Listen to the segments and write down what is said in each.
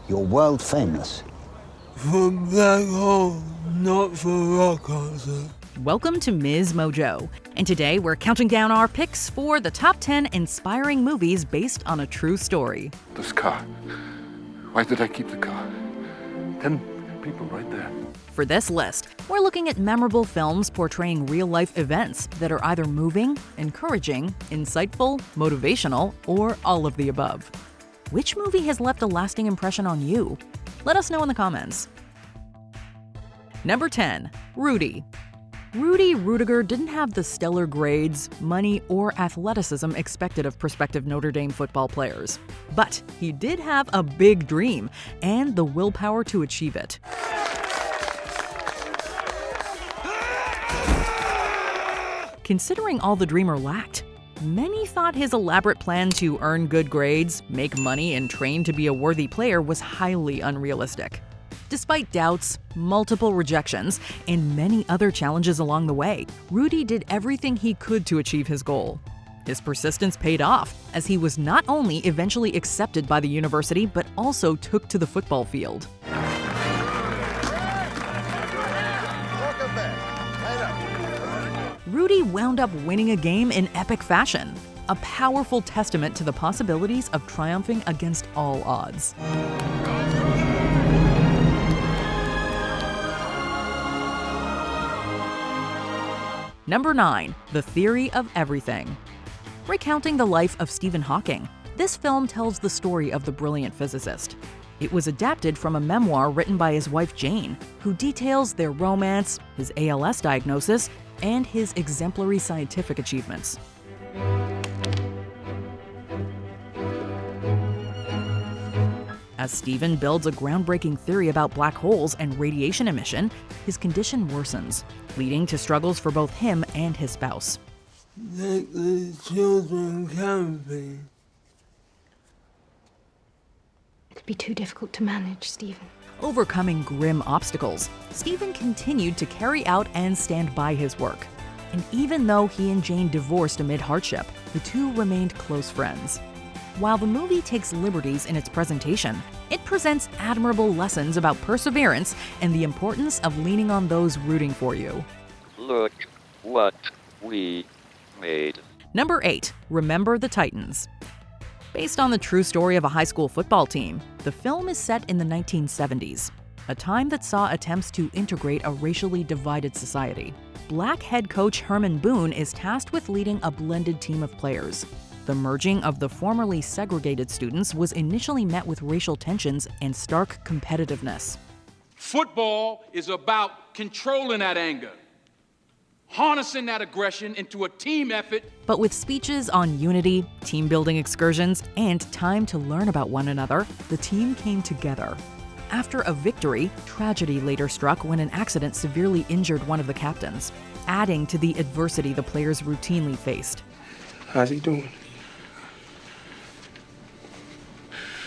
You're world famous. For black hole, not for rock concert. Welcome to MsMojo, and today we're counting down our picks for the top 10 inspiring movies based on a true story. This car. Why did I keep the car? 10 people right there. For this list, we're looking at memorable films portraying real-life events that are either moving, encouraging, insightful, motivational, or all of the above. Which movie has left a lasting impression on you? Let us know in the comments. Number 10. Rudy. Rudy Rudiger didn't have the stellar grades, money, or athleticism expected of prospective Notre Dame football players. But he did have a big dream and the willpower to achieve it. Considering all the dreamer lacked, many thought his elaborate plan to earn good grades, make money, and train to be a worthy player was highly unrealistic. Despite doubts, multiple rejections, and many other challenges along the way, Rudy did everything he could to achieve his goal. His persistence paid off, as he was not only eventually accepted by the university, but also took to the football field. Rudy wound up winning a game in epic fashion, a powerful testament to the possibilities of triumphing against all odds. Number 9. The Theory of Everything. Recounting the life of Stephen Hawking, this film tells the story of the brilliant physicist. It was adapted from a memoir written by his wife Jane, who details their romance, his ALS diagnosis, and his exemplary scientific achievements. As Stephen builds a groundbreaking theory about black holes and radiation emission, his condition worsens, leading to struggles for both him and his spouse. Like the children can be. It'd be too difficult to manage, Stephen. Overcoming grim obstacles, Stephen continued to carry out and stand by his work. And even though he and Jane divorced amid hardship, the two remained close friends. While the movie takes liberties in its presentation, it presents admirable lessons about perseverance and the importance of leaning on those rooting for you. Look what we made. Number 8. Remember the Titans. Based on the true story of a high school football team, the film is set in the 1970s, a time that saw attempts to integrate a racially divided society. Black head coach Herman Boone is tasked with leading a blended team of players. The merging of the formerly segregated students was initially met with racial tensions and stark competitiveness. Football is about controlling that anger, harnessing that aggression into a team effort. But with speeches on unity, team-building excursions, and time to learn about one another, the team came together. After a victory, tragedy later struck when an accident severely injured one of the captains, adding to the adversity the players routinely faced. How's he doing?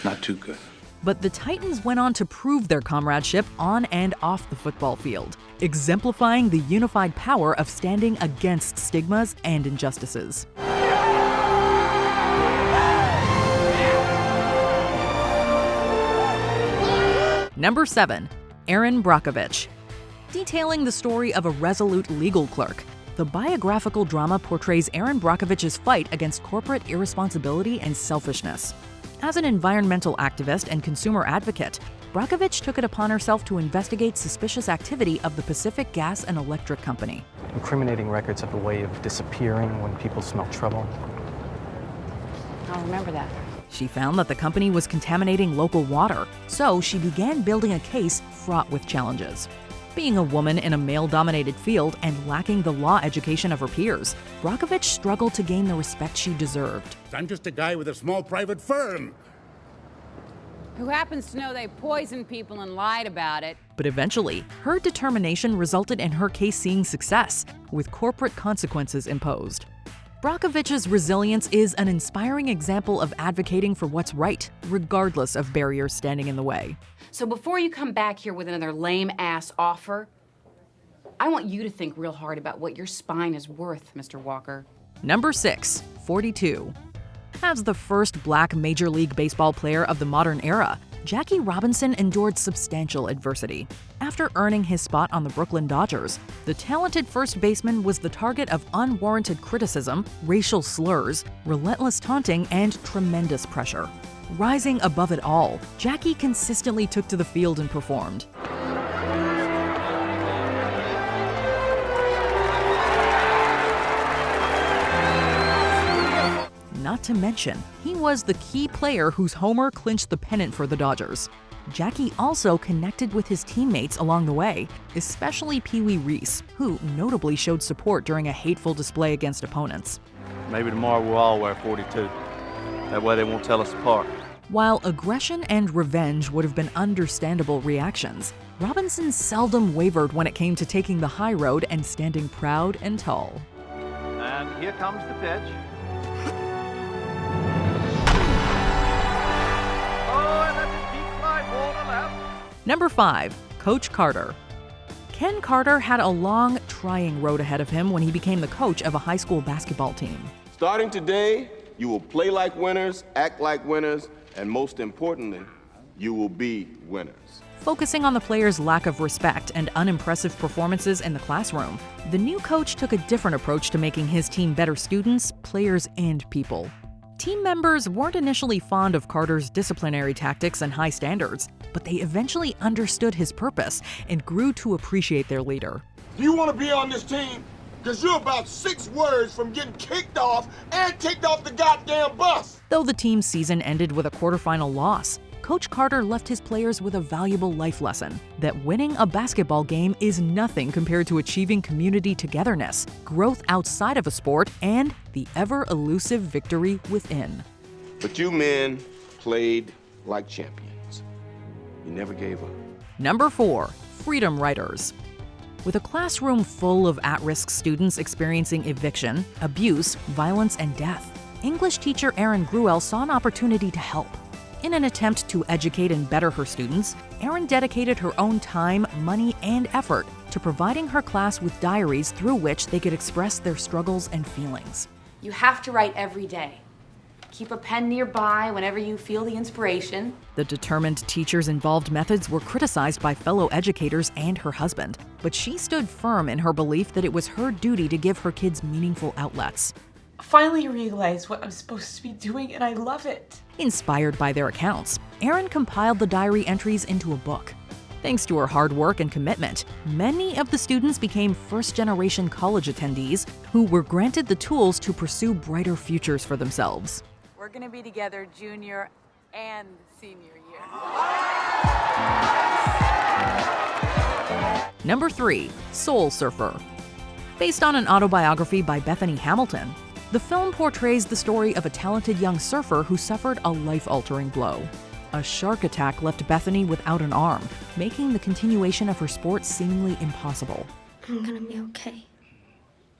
Not too good. But the Titans went on to prove their comradeship on and off the football field, exemplifying the unified power of standing against stigmas and injustices. Number 7. Erin Brockovich. Detailing the story of a resolute legal clerk, the biographical drama portrays Erin Brockovich's fight against corporate irresponsibility and selfishness. As an environmental activist and consumer advocate, Brockovich took it upon herself to investigate suspicious activity of the Pacific Gas and Electric Company. Incriminating records have a way of disappearing when people smell trouble. I'll remember that. She found that the company was contaminating local water, so she began building a case fraught with challenges. Being a woman in a male-dominated field and lacking the law education of her peers, Brockovich struggled to gain the respect she deserved. I'm just a guy with a small private firm. Who happens to know they poisoned people and lied about it. But eventually, her determination resulted in her case seeing success, with corporate consequences imposed. Brockovich's resilience is an inspiring example of advocating for what's right, regardless of barriers standing in the way. So before you come back here with another lame-ass offer, I want you to think real hard about what your spine is worth, Mr. Walker. Number 6. 42. As the first black Major League Baseball player of the modern era, Jackie Robinson endured substantial adversity. After earning his spot on the Brooklyn Dodgers, the talented first baseman was the target of unwarranted criticism, racial slurs, relentless taunting, and tremendous pressure. Rising above it all, Jackie consistently took to the field and performed. Not to mention, he was the key player whose homer clinched the pennant for the Dodgers. Jackie also connected with his teammates along the way, especially Pee Wee Reese, who notably showed support during a hateful display against opponents. Maybe tomorrow we'll all wear 42. That way they won't tell us apart. While aggression and revenge would have been understandable reactions, Robinson seldom wavered when it came to taking the high road and standing proud and tall. And here comes the pitch. Number 5. Coach Carter. Ken Carter had a long, trying road ahead of him when he became the coach of a high school basketball team. Starting today, you will play like winners, act like winners, and most importantly, you will be winners. Focusing on the players' lack of respect and unimpressive performances in the classroom, the new coach took a different approach to making his team better students, players, and people. Team members weren't initially fond of Carter's disciplinary tactics and high standards, but they eventually understood his purpose and grew to appreciate their leader. Do you want to be on this team? Because you're about 6 words from getting kicked off and kicked off the goddamn bus. Though the team's season ended with a quarterfinal loss, Coach Carter left his players with a valuable life lesson that winning a basketball game is nothing compared to achieving community togetherness, growth outside of a sport, and the ever-elusive victory within. But you men played like champions. You never gave up. Number 4. Freedom Writers. With a classroom full of at-risk students experiencing eviction, abuse, violence, and death, English teacher Erin Gruel saw an opportunity to help. In an attempt to educate and better her students, Erin dedicated her own time, money, and effort to providing her class with diaries through which they could express their struggles and feelings. You have to write every day. Keep a pen nearby whenever you feel the inspiration. The determined teacher's involved methods were criticized by fellow educators and her husband, but she stood firm in her belief that it was her duty to give her kids meaningful outlets. I finally realized what I'm supposed to be doing, and I love it. Inspired by their accounts, Erin compiled the diary entries into a book. Thanks to her hard work and commitment, many of the students became first-generation college attendees who were granted the tools to pursue brighter futures for themselves. We're going to be together junior and senior year. Number 3. Soul Surfer. Based on an autobiography by Bethany Hamilton, the film portrays the story of a talented young surfer who suffered a life-altering blow. A shark attack left Bethany without an arm, making the continuation of her sport seemingly impossible. I'm gonna be okay.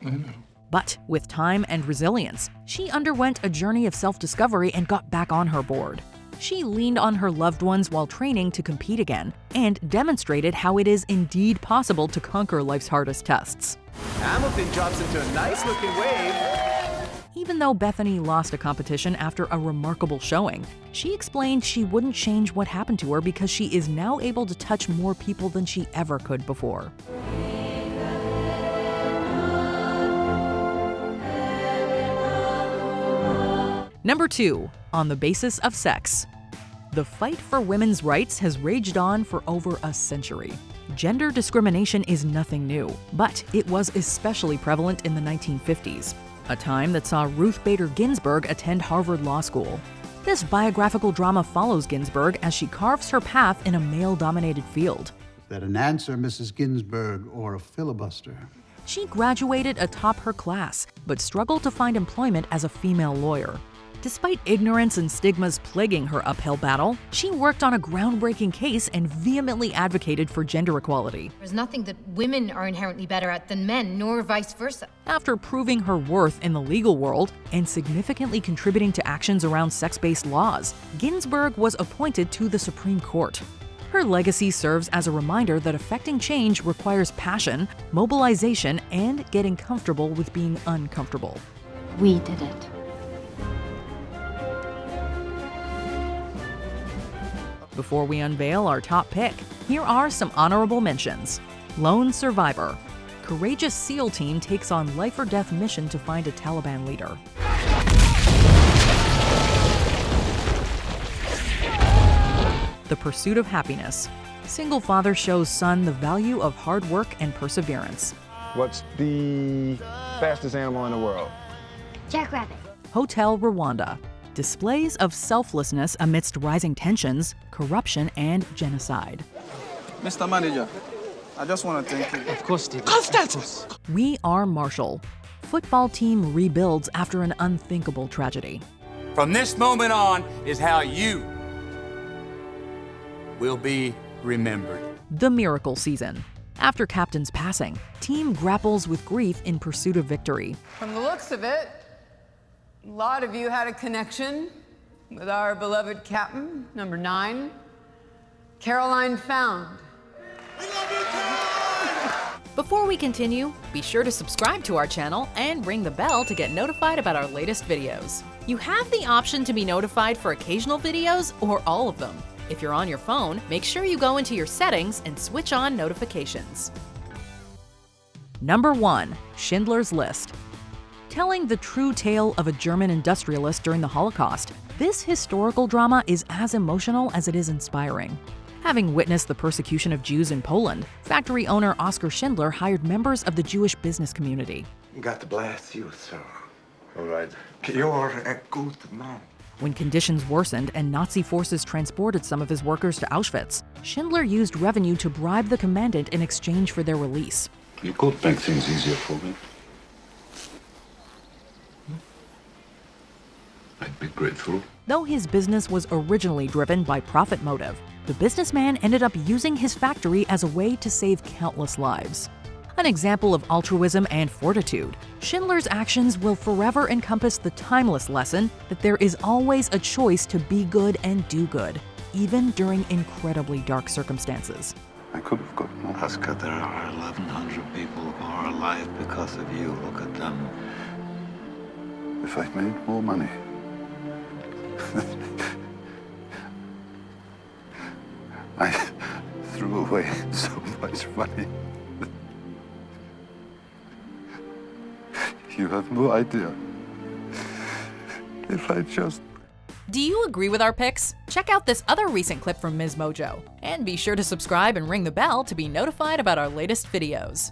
I know. But with time and resilience, she underwent a journey of self-discovery and got back on her board. She leaned on her loved ones while training to compete again and demonstrated how it is indeed possible to conquer life's hardest tests. Hamilton drops into a nice-looking wave. Even though Bethany lost a competition after a remarkable showing, she explained she wouldn't change what happened to her because she is now able to touch more people than she ever could before. Number 2. On the Basis of Sex. The fight for women's rights has raged on for over a century. Gender discrimination is nothing new, but it was especially prevalent in the 1950s, a time that saw Ruth Bader Ginsburg attend Harvard Law School. This biographical drama follows Ginsburg as she carves her path in a male-dominated field. Is that an answer, Mrs. Ginsburg, or a filibuster? She graduated atop her class, but struggled to find employment as a female lawyer. Despite ignorance and stigmas plaguing her uphill battle, she worked on a groundbreaking case and vehemently advocated for gender equality. There's nothing that women are inherently better at than men, nor vice versa. After proving her worth in the legal world and significantly contributing to actions around sex-based laws, Ginsburg was appointed to the Supreme Court. Her legacy serves as a reminder that effecting change requires passion, mobilization, and getting comfortable with being uncomfortable. We did it. Before we unveil our top pick, here are some honorable mentions. Lone Survivor. Courageous SEAL team takes on life-or-death mission to find a Taliban leader. The Pursuit of Happiness. Single father shows son the value of hard work and perseverance. What's the fastest animal in the world? Jackrabbit. Hotel Rwanda. Displays of selflessness amidst rising tensions, corruption, and genocide. Mr. Manager, I just want to thank you. Of course, Steve. Constance! We Are Marshall. Football team rebuilds after an unthinkable tragedy. From this moment on is how you will be remembered. The Miracle Season. After captain's passing, team grapples with grief in pursuit of victory. From the looks of it, a lot of you had a connection with our beloved captain, number 9, Caroline Found. Before we continue, be sure to subscribe to our channel and ring the bell to get notified about our latest videos. You have the option to be notified for occasional videos or all of them. If you're on your phone, make sure you go into your settings and switch on notifications. Number 1. Schindler's List. Telling the true tale of a German industrialist during the Holocaust, this historical drama is as emotional as it is inspiring. Having witnessed the persecution of Jews in Poland, factory owner Oskar Schindler hired members of the Jewish business community. God bless you, sir. All right. You're a good man. When conditions worsened and Nazi forces transported some of his workers to Auschwitz, Schindler used revenue to bribe the commandant in exchange for their release. You could make things easier for me. I'd be grateful. Though his business was originally driven by profit motive, the businessman ended up using his factory as a way to save countless lives. An example of altruism and fortitude, Schindler's actions will forever encompass the timeless lesson that there is always a choice to be good and do good, even during incredibly dark circumstances. I could have got more. Oscar, there are 1,100 people who are alive because of you. Look at them. If I'd made more money. I threw away so much money. You have no idea. If I just... Do you agree with our picks? Check out this other recent clip from MsMojo. And be sure to subscribe and ring the bell to be notified about our latest videos.